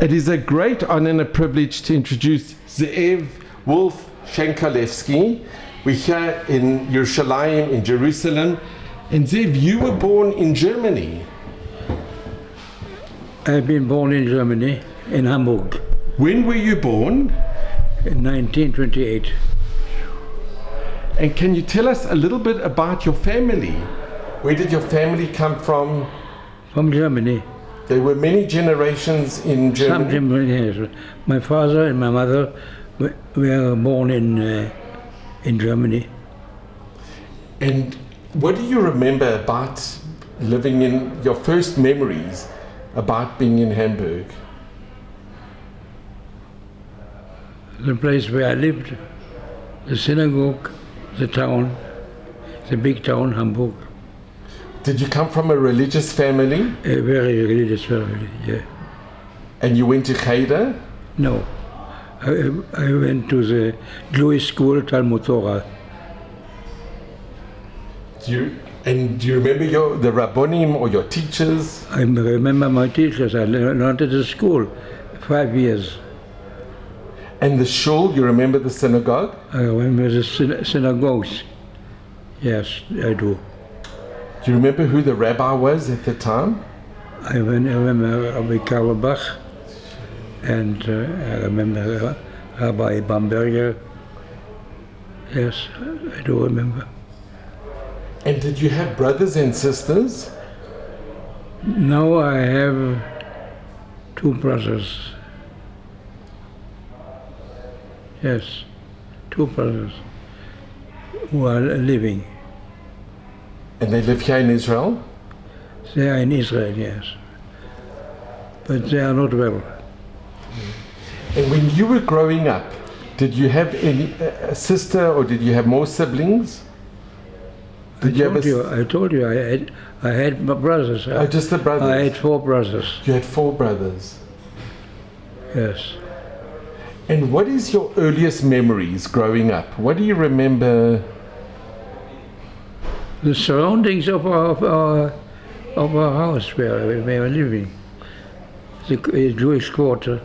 It is a great honor and a privilege to introduce Zeev Wolf Schenkolewsky. We're here in Yerushalayim, in Jerusalem. And Zeev, you were born in Germany. I've been born in Germany, in Hamburg. When were you born? In 1928. And can you tell us a little bit about your family? Where did your family come from? From Germany. There were many generations in Germany. Some generations. My father and my mother were born in Germany. And what do you remember about living in your first memories about being in Hamburg? The place where I lived, the synagogue, the town, the big town, Hamburg. Did you come from a religious family? A very religious family, yeah. And you went to Cheder? No. I went to the Jewish school, Talmud Torah. Do you remember the Rabbonim or your teachers? I remember my teachers. I learned at the school 5 years. And the shul, you remember the synagogue? I remember the synagogues. Yes, I do. Do you remember who the rabbi was at the time? I remember Rabbi Karlbach, and I remember Rabbi Bamberger. Yes, I do remember. And did you have brothers and sisters? Now I have 2 brothers. Yes, 2 brothers who are living. And they live here in Israel? They are in Israel, yes. But they are not well. And when you were growing up, did you have a sister or did you have more siblings? I told you, I had my brothers. Just the brothers? I had 4 brothers. You had 4 brothers? Yes. And what is your earliest memories growing up? What do you remember? The surroundings of our house where we were living, the Jewish quarter.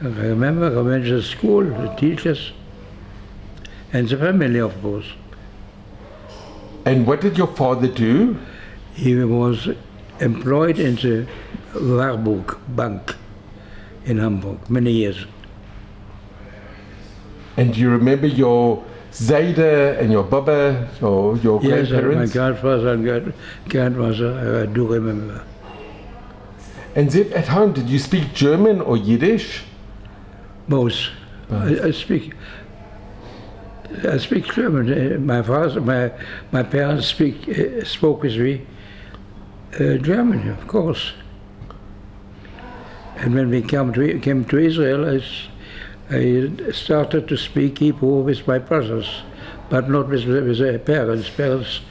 I remember I went to school, the teachers, and the family, of course. And what did your father do? He was employed in the Warburg Bank in Hamburg many years. And do you remember your Zayda and your Baba, your yes, grandparents? My grandfather and grandmother, I do remember. And Zeev, at home, did you speak German or Yiddish? Both. I speak German. My father, my parents spoke with me German, of course. And when we came to Israel, I started to speak Hebrew with my brothers, but not with their parents. Parents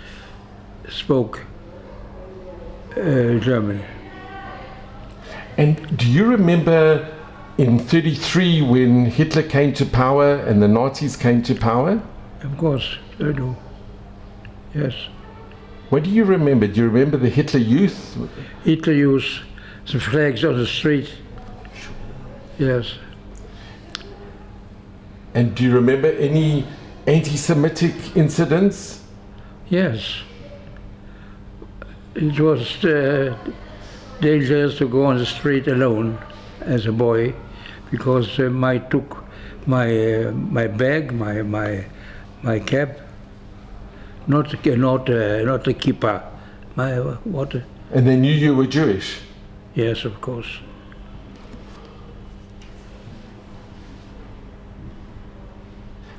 spoke German. And do you remember in 1933 when Hitler came to power and the Nazis came to power? Of course, I do. Yes. What do you remember? Do you remember the Hitler Youth? Hitler Youth, the flags on the street. Yes. And do you remember any anti-Semitic incidents? Yes. It was dangerous to go on the street alone as a boy, because might took my bag, my cap, not a kippah, what? And they knew you were Jewish? Yes, of course.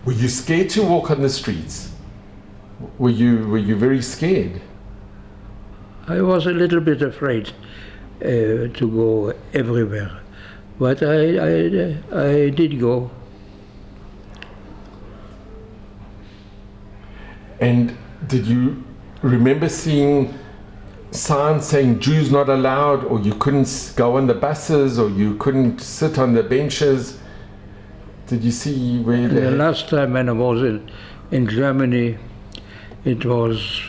Were you scared to walk on the streets? Were you very scared? I was a little bit afraid to go everywhere, but I did go. And did you remember seeing signs saying Jews not allowed, or you couldn't go on the buses, or you couldn't sit on the benches? Did you see where the last time when I was in Germany, it was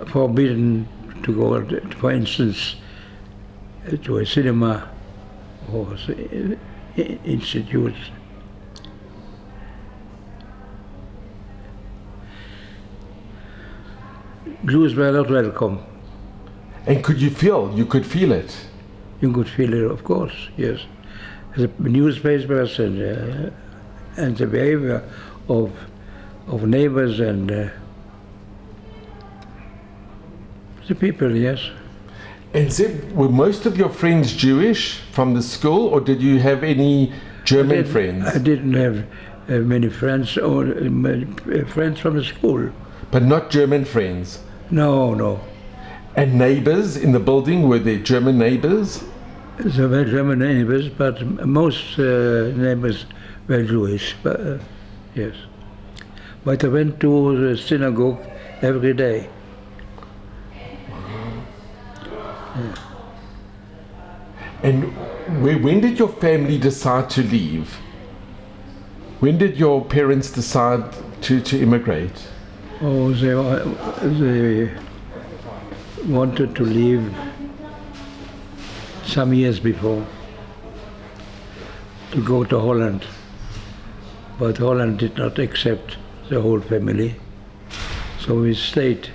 forbidden to go, for instance, to a cinema or institutes. Jews were not welcome. And could you feel it? You could feel it, of course, yes. The newspapers and the behavior of neighbors and the people, yes. And Zeev, were most of your friends Jewish from the school, or did you have any German friends? I didn't have many friends, or friends from the school. But not German friends? No, no. And neighbors in the building, were there German neighbors? There were German neighbors, but most neighbors were Jewish, but, yes. But I went to the synagogue every day. Yeah. And when did your family decide to leave? When did your parents decide to immigrate? Oh, they wanted to leave some years before, to go to Holland. But Holland did not accept the whole family. So we stayed,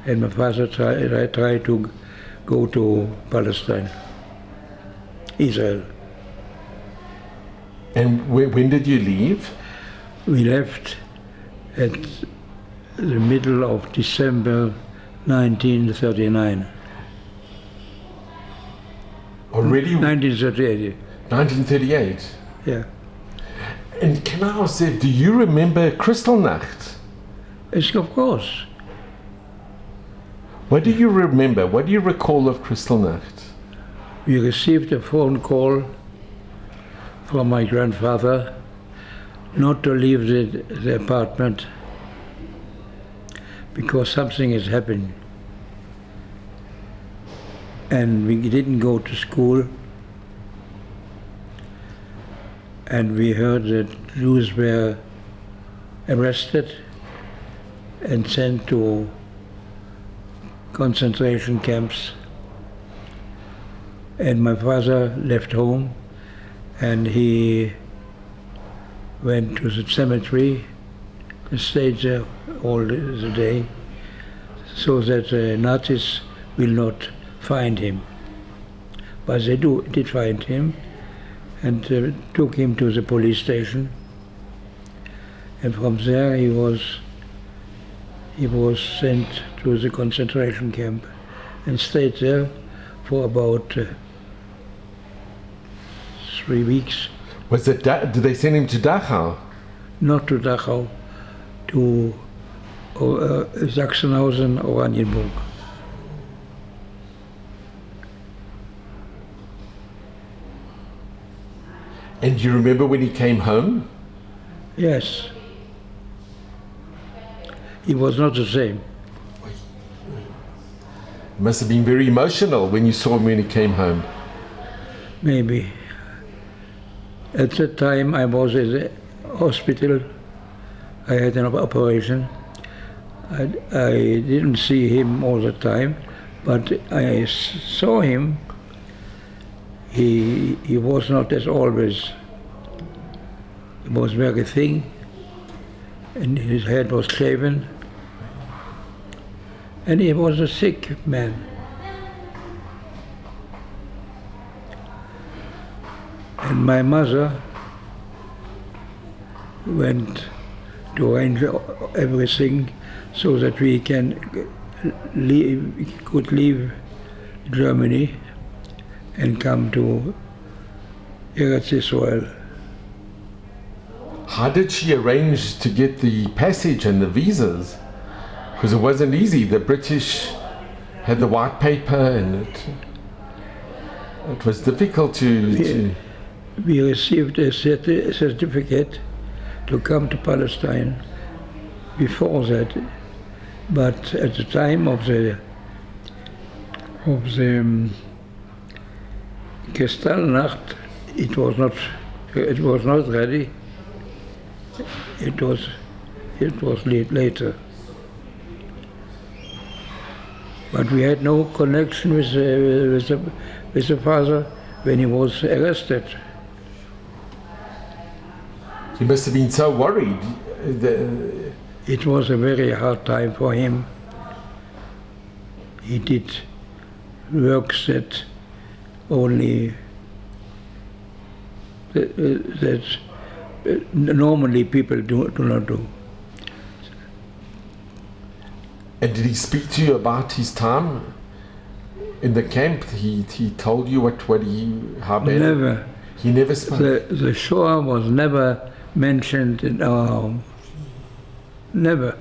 and my father tried to go to Palestine, Israel. And when did you leave? We left at the middle of December 1939. Already? 1938. 1938? Yeah. And can I ask, Zeev, do you remember Kristalnacht? Yes, of course. What do you remember? What do you recall of Kristalnacht? We received a phone call from my grandfather not to leave the apartment because something has happened. And we didn't go to school. And we heard that Jews were arrested and sent to concentration camps. And my father left home and he went to the cemetery and stayed there all the day so that the Nazis will not find him. But they did find him and took him to the police station. And from there he was sent to the concentration camp and stayed there for about 3 weeks. Was it? Did they send him to Dachau? Not to Dachau, to Sachsenhausen, Oranienburg. And do you remember when he came home? Yes. He was not the same. It must have been very emotional when you saw him when he came home. Maybe. At that time I was in the hospital. I had an operation. I didn't see him all the time, but I saw him. He was not as always. He was very thin, and his head was shaven, and he was a sick man. And my mother went to arrange everything so that we could leave Germany and come to Eretz Israel. How did she arrange to get the passage and the visas? Because it wasn't easy. The British had the white paper and it was difficult to... We received a certificate to come to Palestine before that, but at the time of the Kristallnacht, it was not ready. It was later. But we had no connection with the father when he was arrested. You must have been so worried. It was a very hard time for him. He did works that only that normally people do not do. And did he speak to you about his time in the camp? He told you how bad? Never. He never spoke? The Shoah was never mentioned in our home. Never.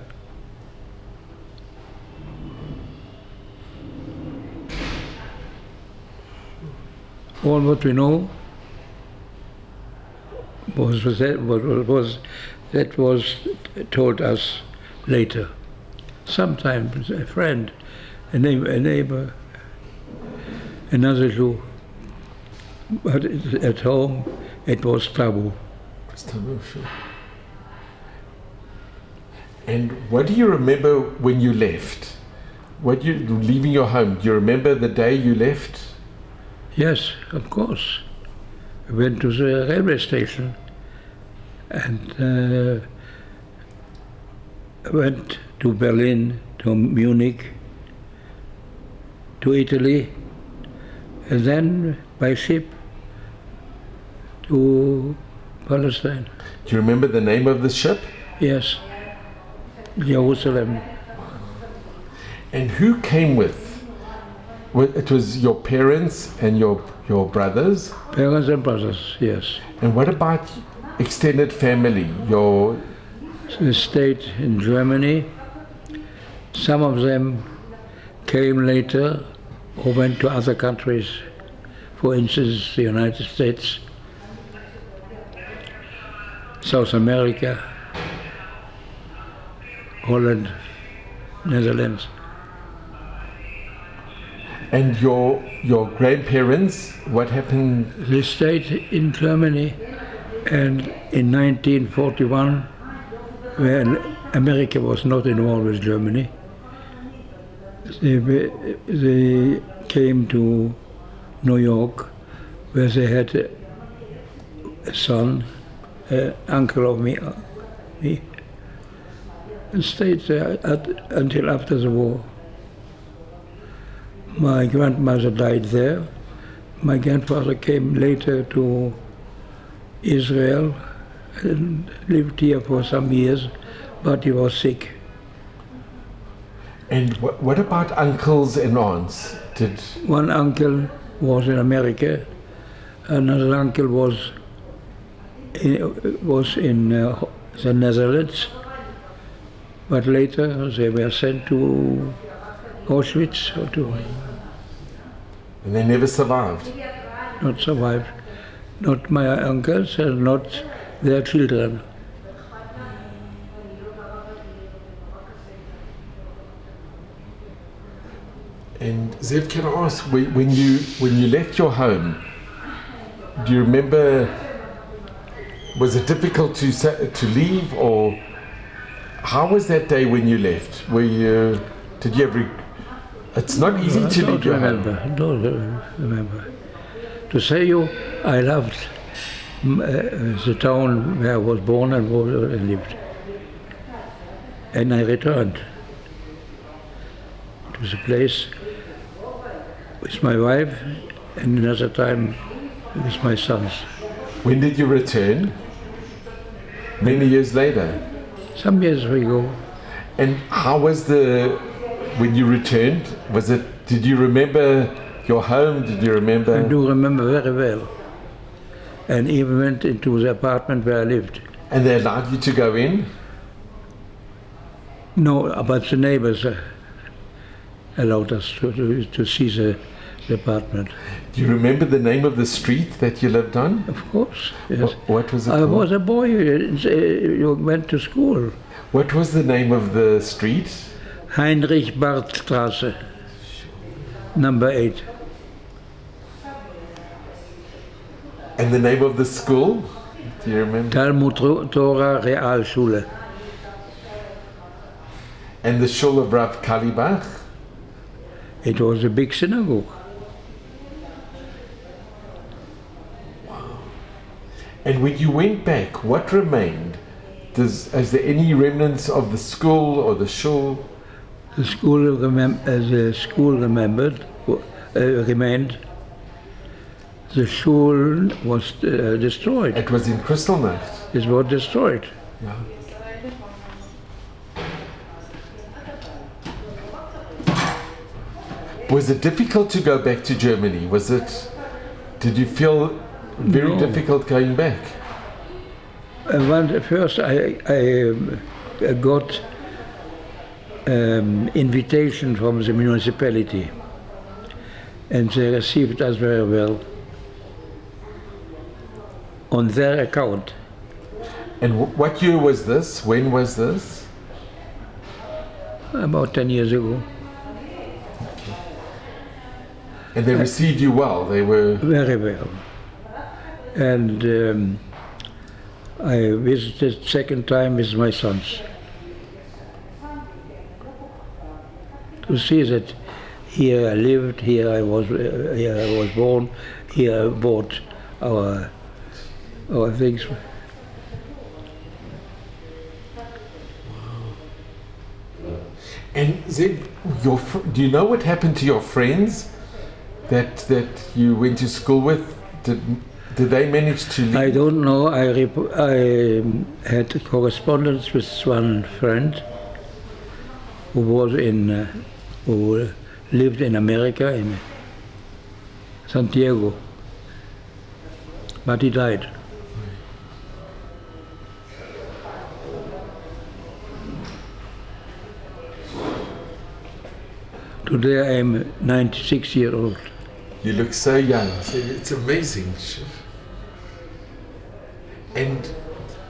All what we know was told us later. Sometimes a friend, a neighbor, another Jew. But at home it was taboo. It's taboo, sure. And what do you remember when you left? Leaving your home, do you remember the day you left? Yes, of course. We went to the railway station and went to Berlin, to Munich, to Italy, and then by ship to Palestine. Do you remember the name of the ship? Yes, Jerusalem. And who came with? It was your parents and your brothers? Parents and brothers, yes. And what about extended family? They stayed in Germany. Some of them came later or went to other countries, for instance, the United States, South America, Holland, Netherlands. And your grandparents, what happened? They stayed in Germany, and in 1941, when America was not involved with Germany, they came to New York, where they had a son, an uncle of me, and stayed there until after the war. My grandmother died there. My grandfather came later to Israel and lived here for some years, but he was sick. And what about uncles and aunts? One uncle was in America, another uncle was in the Netherlands, but later they were sent to Auschwitz or to... And they never survived? Not survived. Not my uncles and not their children. And Zeev, can I ask, when you left your home, do you remember, was it difficult to leave, or how was that day when you left? Did you ever? It's not easy to leave your home. Don't remember. To say you, I loved the town where I was born and lived. And I returned to the place with my wife and another time with my sons. When did you return? Many years later? Some years ago. And how was when you returned, did you remember your home? Did you remember? I do remember very well. And even went into the apartment where I lived. And they allowed you to go in? No, but the neighbors allowed us to see the apartment. Do you remember the name of the street that you lived on? Of course, yes. What was it called? I was a boy, you went to school. What was the name of the street? Heinrich Barth Straße, number 8. And the name of the school? Do you remember? Talmud Torah Realschule. And the shul of Rav Kalibach? It was a big synagogue. And when you went back, what remained? Is there any remnants of the school or the shul? The school remained. The shul was destroyed. It was in Kristalnacht. It was destroyed. Yeah. Was it difficult to go back to Germany? Did you feel very difficult going back? First I got invitation from the municipality, and they received us very well on their account. And what year was this? When was this? About 10 years ago. And they received you well? They were... Very well. And I visited second time with my sons to see that here I lived, here I was born, here I bought our things. And Zeev, do you know what happened to your friends that you went to school with? Did they manage to leave? I don't know. I had correspondence with one friend who lived in America, in Santiago, but he died. Today I am 96 years old. You look so young. It's amazing. And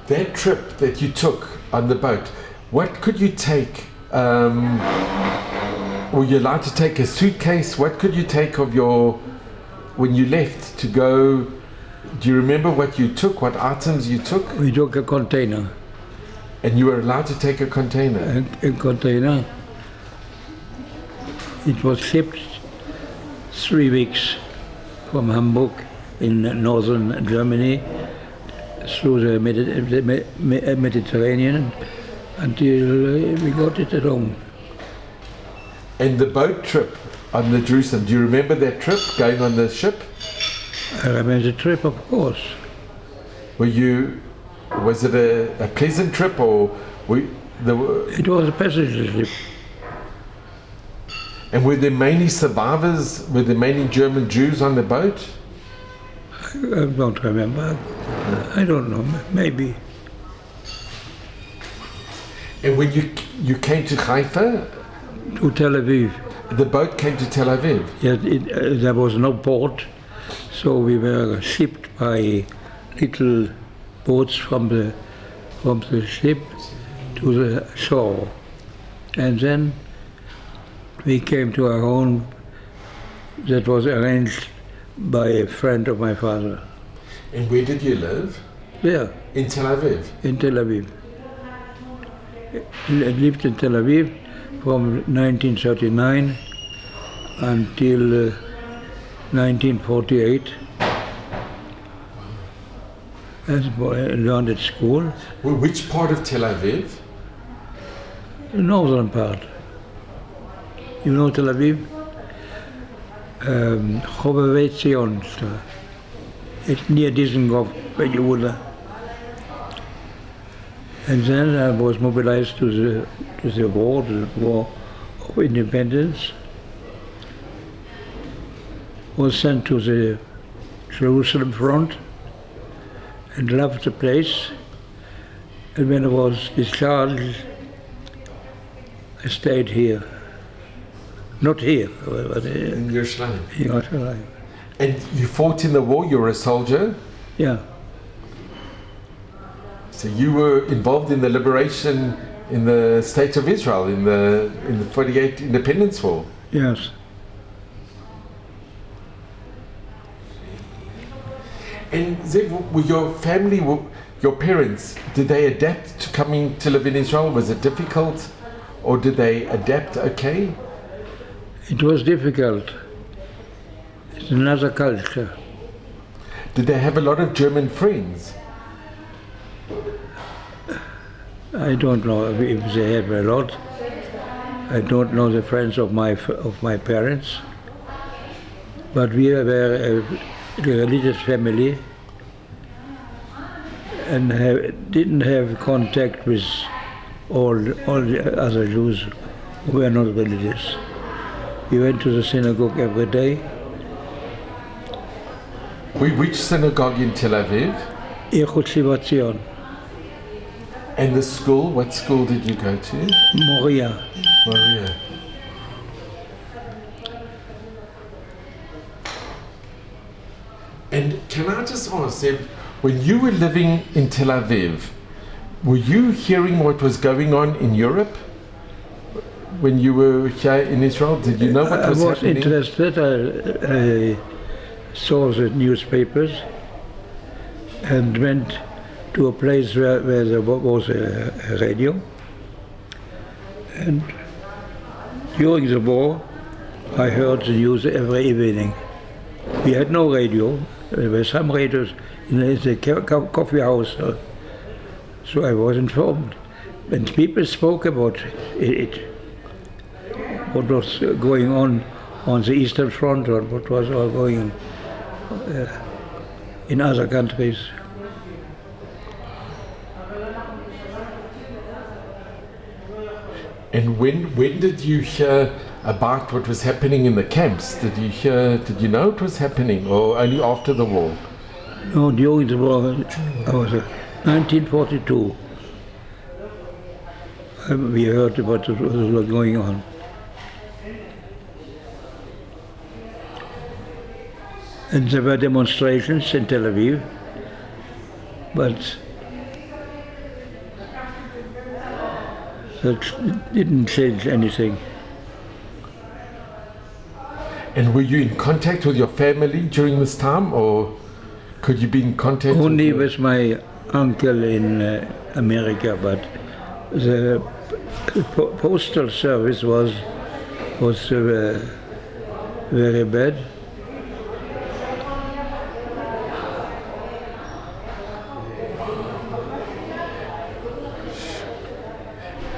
that trip that you took on the boat, what could you take? Were you allowed to take a suitcase? What could you take when you left to go? Do you remember what you took, what items you took? We took a container. And you were allowed to take a container? A container. It was shipped 3 weeks from Hamburg in northern Germany through the Mediterranean until we got it at home. And the boat trip on the Jerusalem, do you remember that trip, going on the ship? I remember the trip, of course. Was it a pleasant trip or? It was a passenger ship. And were there mainly survivors? Were there mainly German Jews on the boat? I don't remember. I don't know, maybe. And when you came to Haifa? To Tel Aviv. The boat came to Tel Aviv? Yes, there was no port, so we were shipped by little boats from the ship to the shore. And then we came to our home that was arranged by a friend of my father. And where did you live? There. In Tel Aviv? In Tel Aviv. I lived in Tel Aviv from 1939 until 1948. As a boy, I learned at school. Well, which part of Tel Aviv? The northern part. You know Tel Aviv? Chobevei Zion. It's near Dizengoff, where you would. And then I was mobilized to the war of independence. Was sent to the Jerusalem front and loved the place. And when I was discharged, I stayed here. Not here, but in Yerushalayim. In Yerushalayim. And you fought in the war, you were a soldier? Yeah. So you were involved in the liberation in the state of Israel, in the 48 Independence War? Yes. And Zeev, were your family, your parents, did they adapt to coming to live in Israel? Was it difficult, or did they adapt okay? It was difficult. It's another culture. Did they have a lot of German friends? I don't know if they have a lot. I don't know the friends of my parents. But we were a religious family and didn't have contact with all the other Jews who were not religious. We went to the synagogue every day. Which synagogue in Tel Aviv? Echut Shivat Zion, And the school, what school did you go to? Moria. Maria. And can I just ask, Zeev, when you were living in Tel Aviv, were you hearing what was going on in Europe? When you were here in Israel, did you know what was happening? I was interested. I saw the newspapers and went to a place where there was a radio. And during the war, I heard the news every evening. We had no radio. There were some radios in the coffee house, so I was informed. And people spoke about it, what was going on the Eastern Front, or what was all going on in other countries. And when did you hear about what was happening in the camps? Did you know it was happening, or only after the war? No, during the war, I was 1942. We heard about what was going on. And there were demonstrations in Tel Aviv, but that didn't change anything. And were you in contact with your family during this time, or could you be in contact Only with my uncle in America, but the postal service was very bad.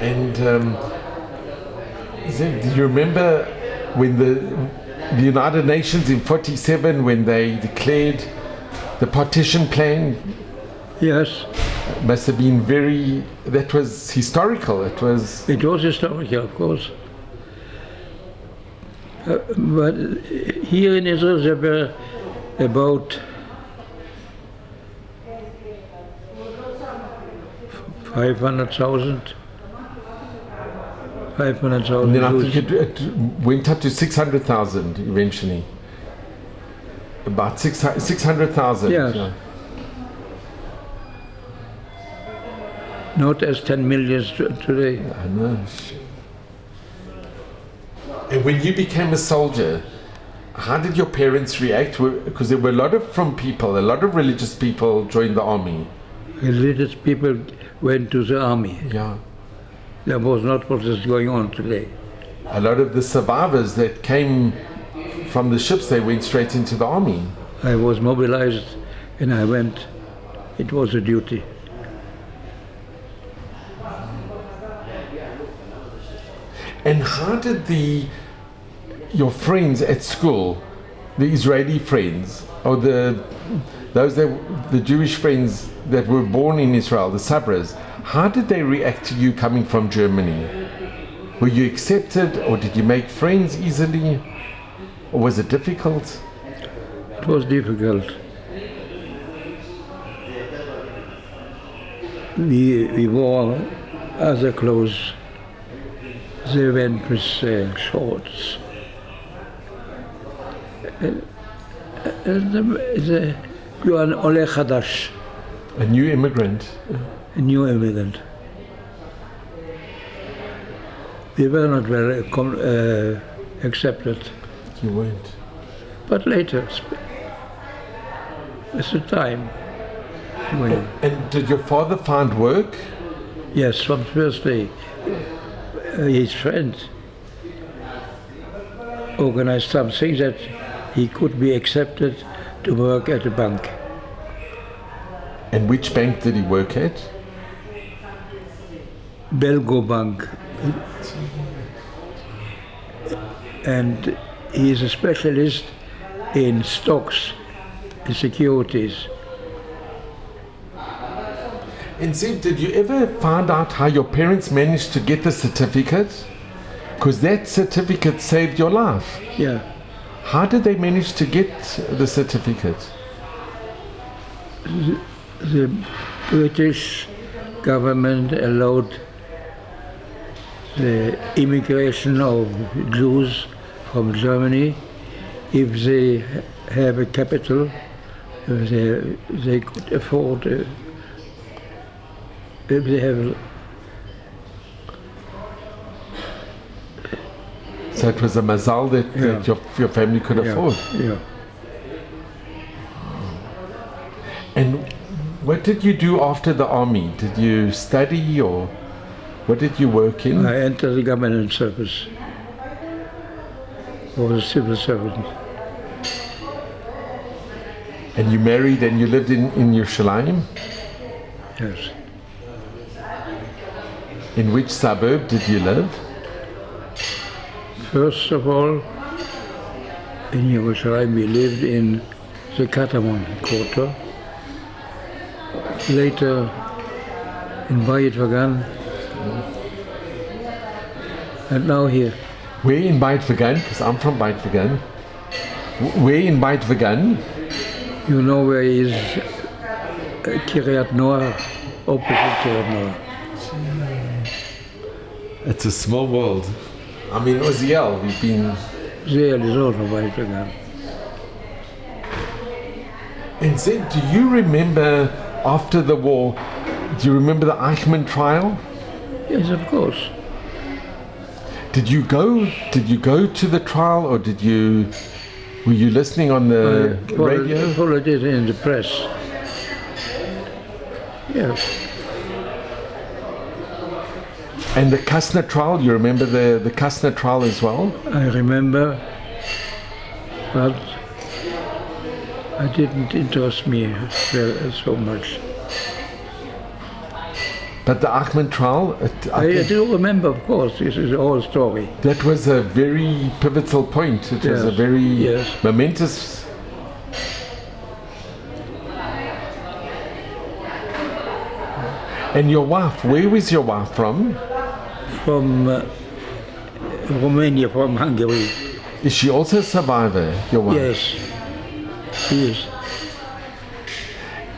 And Zeev, do you remember when the United Nations in '47, when they declared the partition plan? Yes. It must have been that was historical. It was historical, of course. But here in Israel there were about 500,000. And then I think it went up to 600,000 eventually. About 600,000. Yes. Yeah. Not as 10 million today. I know. And when you became a soldier, how did your parents react? Because there were a lot of religious people joined the army. Religious people went to the army. Yeah. That was not what is going on today. A lot of the survivors that came from the ships, they went straight into the army. I was mobilized and I went. It was a duty. And how did your friends at school, the Israeli friends, or the Jewish friends that were born in Israel, the Sabras, how did they react to you coming from Germany? Were you accepted, or did you make friends easily, or was it difficult? It was difficult. We wore other clothes. They went with shorts. You are an Ole Chadash. A new immigrant. A new immigrant. We were not very accepted. You weren't. But later, with the time. And did your father find work? Yes, from the first day. His friend organized something that he could be accepted to work at a bank. And which bank did he work at? Belgo Bank. And he is a specialist in stocks and securities. And Zeev, did you ever find out how your parents managed to get the certificate? Because that certificate saved your life. Yeah. How did they manage to get the certificate? The British government allowed the immigration of Jews from Germany if they have a capital, if they could afford, if they have. So it was a mazal that your family could afford. Yeah. And what did you do after the army? Did you study or what did you work in? I entered the government service. I was a civil servant. And you married and you lived in Yerushalayim? Yes. In which suburb did you live? First of all, in Yerushalayim we lived in the Katamon quarter. Later in Bayit Vagan. And now here. Where in Bayit Vagan? Because I'm from Bayit Vagan. Where in Bayit Vagan? You know where is Kiryat Noah, opposite Kiryat Noah. It's a small world. I mean, Uziel, we've been... Uziel is also Bayit Vagan. And Zeev, do you remember after the war, do you remember the Eichmann trial? Yes, of course. Did you go to the trial or were you listening on the radio? I followed it in the press. Yes. And the Kastner trial, you remember the Kastner trial as well? I remember, but it didn't interest me so much. But the Eichmann trial? I do remember, of course, this is a whole story. That was a very pivotal point. It was a very momentous... And your wife, where was your wife from? From Romania, from Hungary. Is she also a survivor, your wife? Yes, she is.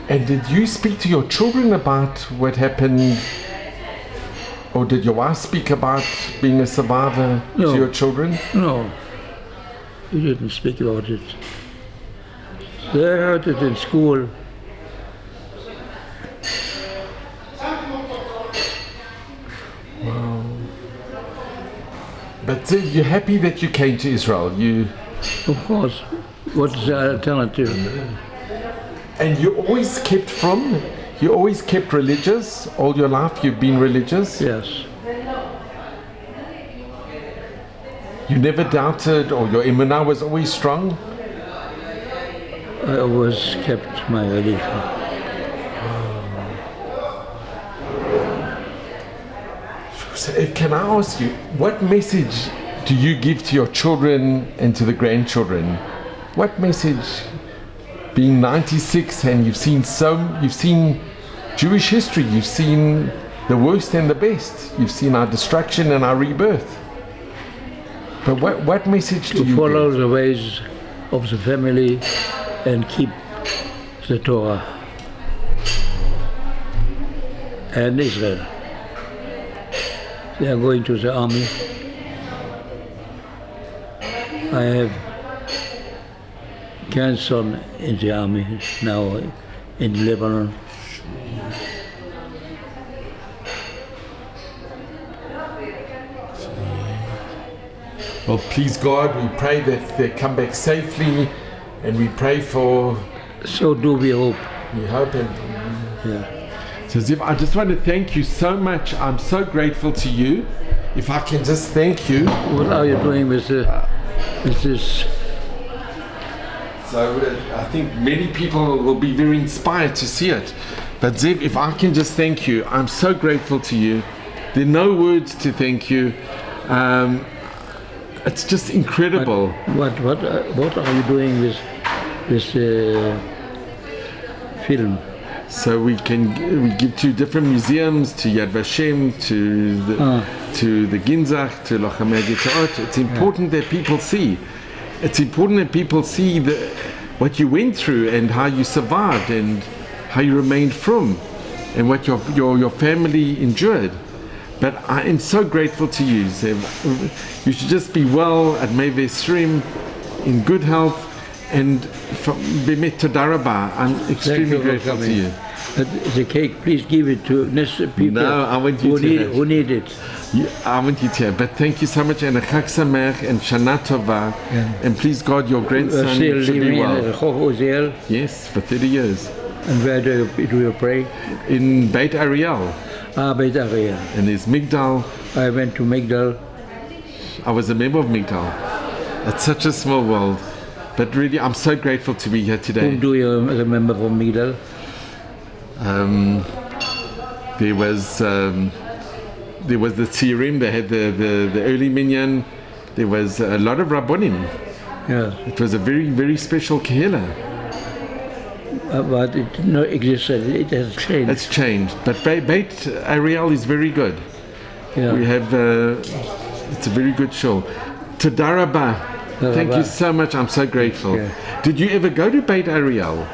And did you speak to your children about what happened? Or did your wife speak about being a survivor to your children? No, we didn't speak about it. They heard it in school. Wow. But you're happy that you came to Israel? Of course. What's the alternative? And you always kept religious? All your life you've been religious? Yes. You never doubted, or your emunah was always strong? I always kept my religion. So can I ask you, what message do you give to your children and to the grandchildren? What message? Being 96 and you've seen Jewish history, you've seen the worst and the best, you've seen our destruction and our rebirth. But what message do you give? To follow the ways of the family and keep the Torah and Israel. They are going to the army. I have grandson in the army now in Lebanon. Well, please God, we pray that they come back safely, and we pray for... So do we hope. We hope. And yeah. So Zeev, I just want to thank you so much. I'm so grateful to you. If I can just thank you. What are you doing with the... This is So I think many people will be very inspired to see it. But Zeev, if I can just thank you, I'm so grateful to you. There are no words to thank you. It's just incredible. what are you doing with this film? So we give to different museums, to Yad Vashem, to the Ginzach, to Lochamei Getaot. It's important that people see. It's important that people see what you went through and how you survived and how you remained from and what your family endured. But I am so grateful to you, Zeev. You should just be well at Mei Vesrim, in good health, and Bemet Toda Rabah. I'm extremely grateful to you. The cake, please give it to people No, I want you who need it. I want you to have, but thank you so much, and a Chag Sameach and Shana Tova, and please God, your grandson Still should be living well. in Uziel. Yes, for 30 years. And where do you pray? In Beit Ariel, Beit Ariel. and there's Migdal. I went to Migdal. I was a member of Migdal. It's such a small world, but really I'm so grateful to be here Whom today. do you remember from Migdal? There was the Tzirim, they had the early minyan. There was a lot of Rabbonim. Yeah, It was a very, very special kehillah. but it no existed. It has changed. It's changed, but Beit Ariel is very good. Yeah. We have, it's a very good show. Toda Rabah. Thank you so much, I'm so grateful. Yeah. Did you ever go to Beit Ariel?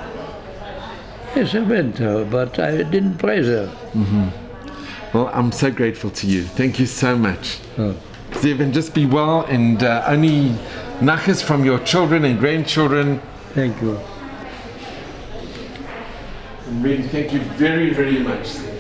Yes, I went, but I didn't pray there. Well, I'm so grateful to you. Thank you so much. Oh. Zeev, and just be well, and only nachas from your children and grandchildren. Thank you. And really, thank you very, very much, Zeev.